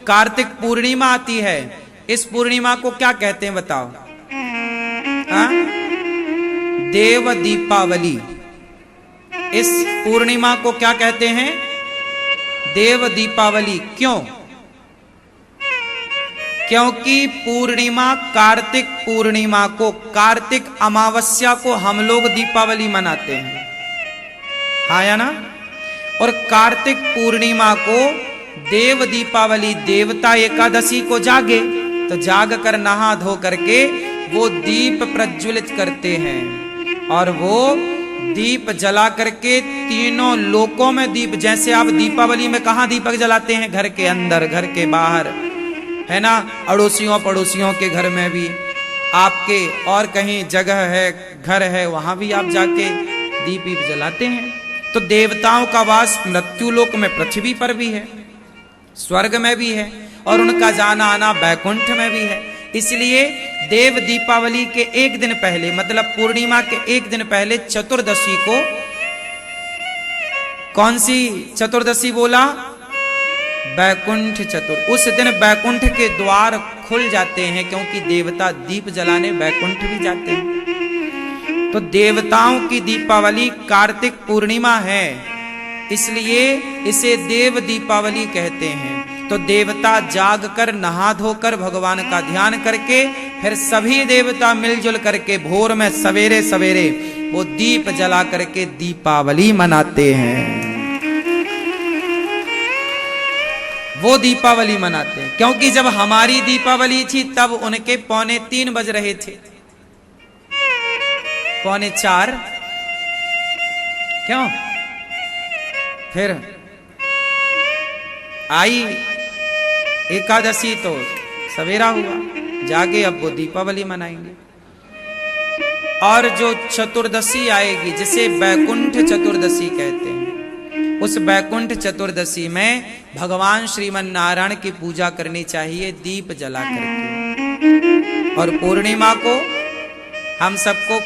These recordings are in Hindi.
कार्तिक पूर्णिमा आती है, इस पूर्णिमा को क्या कहते हैं बताओ? हाँ? देव दीपावली। इस पूर्णिमा को क्या कहते हैं? देव दीपावली। क्यों? क्योंकि पूर्णिमा, कार्तिक पूर्णिमा को, कार्तिक अमावस्या को हम लोग दीपावली मनाते हैं, हाँ या ना? और कार्तिक पूर्णिमा को देव दीपावली, देवता एकादशी को जागे तो जाग कर नहा धो करके वो दीप प्रज्वलित करते हैं, और वो दीप जला करके तीनों लोकों में दीप, जैसे आप दीपावली में कहाँ दीपक जलाते हैं? घर के अंदर, घर के बाहर, है ना? अड़ोसियों पड़ोसियों के घर में भी, आपके और कहीं जगह है, घर है, वहां भी आप जाके दीप वीप जलाते हैं। तो देवताओं का वास मृत्युलोक में, पृथ्वी पर भी है, स्वर्ग में भी है, और उनका जाना आना बैकुंठ में भी है। इसलिए देव दीपावली के एक दिन पहले, मतलब पूर्णिमा के एक दिन पहले, चतुर्दशी को, कौन सी चतुर्दशी बोला? बैकुंठ चतुर्दशी। उस दिन बैकुंठ के द्वार खुल जाते हैं, क्योंकि देवता दीप जलाने बैकुंठ भी जाते हैं। तो देवताओं की दीपावली कार्तिक पूर्णिमा है, इसलिए इसे देव दीपावली कहते हैं। तो देवता जाग कर, नहा धोकर, भगवान का ध्यान करके, फिर सभी देवता मिलजुल करके भोर में सवेरे सवेरे वो दीप जला करके दीपावली मनाते हैं। वो दीपावली मनाते हैं, क्योंकि जब हमारी दीपावली थी तब उनके 3:45 बज रहे थे, 3:45। क्यों? फिर आई एकादशी तो सवेरा हुआ, जागे, अब वो दीपावली मनाएंगे। और जो चतुर्दशी आएगी, जिसे बैकुंठ चतुर्दशी कहते हैं, उस बैकुंठ चतुर्दशी में भगवान श्रीमन नारायण की पूजा करनी चाहिए दीप जला करके। और पूर्णिमा को हम सबको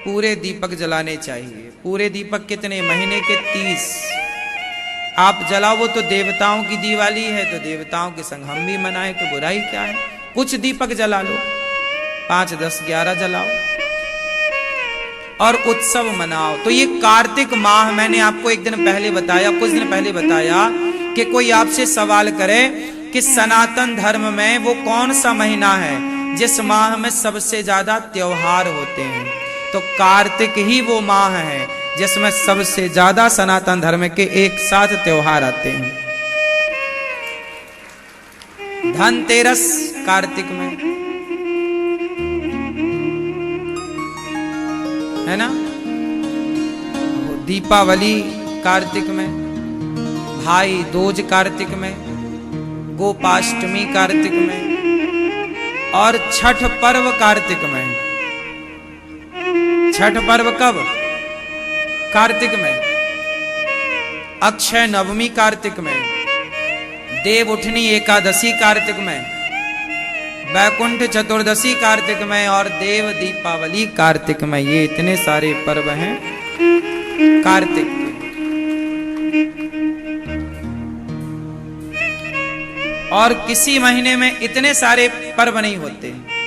पूरे दीपक जलाने चाहिए। पूरे दीपक कितने? महीने के 30 आप जलाओ। वो तो देवताओं की दिवाली है, तो देवताओं के संग हम भी मनाएं, तो बुराई क्या है? कुछ दीपक जला लो, 5, 10, 11 जलाओ और उत्सव मनाओ। तो ये कार्तिक माह, मैंने आपको एक दिन पहले बताया, कुछ दिन पहले बताया, कि कोई आपसे सवाल करे कि सनातन धर्म में वो कौन सा महीना है जिस माह में सबसे ज्यादा त्योहार होते हैं? तो कार्तिक ही वो माह है जिसमें सबसे ज्यादा सनातन धर्म के एक साथ त्योहार आते हैं। धनतेरस कार्तिक में है ना, दीपावली कार्तिक में, भाई दूज कार्तिक में, गोपाष्टमी कार्तिक में, और छठ पर्व कार्तिक में। छठ पर्व कब? कार्तिक में। अक्षय नवमी कार्तिक में, देव उठनी एकादशी कार्तिक में, बैकुंठ चतुर्दशी कार्तिक में, और देव दीपावली कार्तिक में। ये इतने सारे पर्व हैं कार्तिक के। और किसी महीने में इतने सारे पर्व नहीं होते हैं।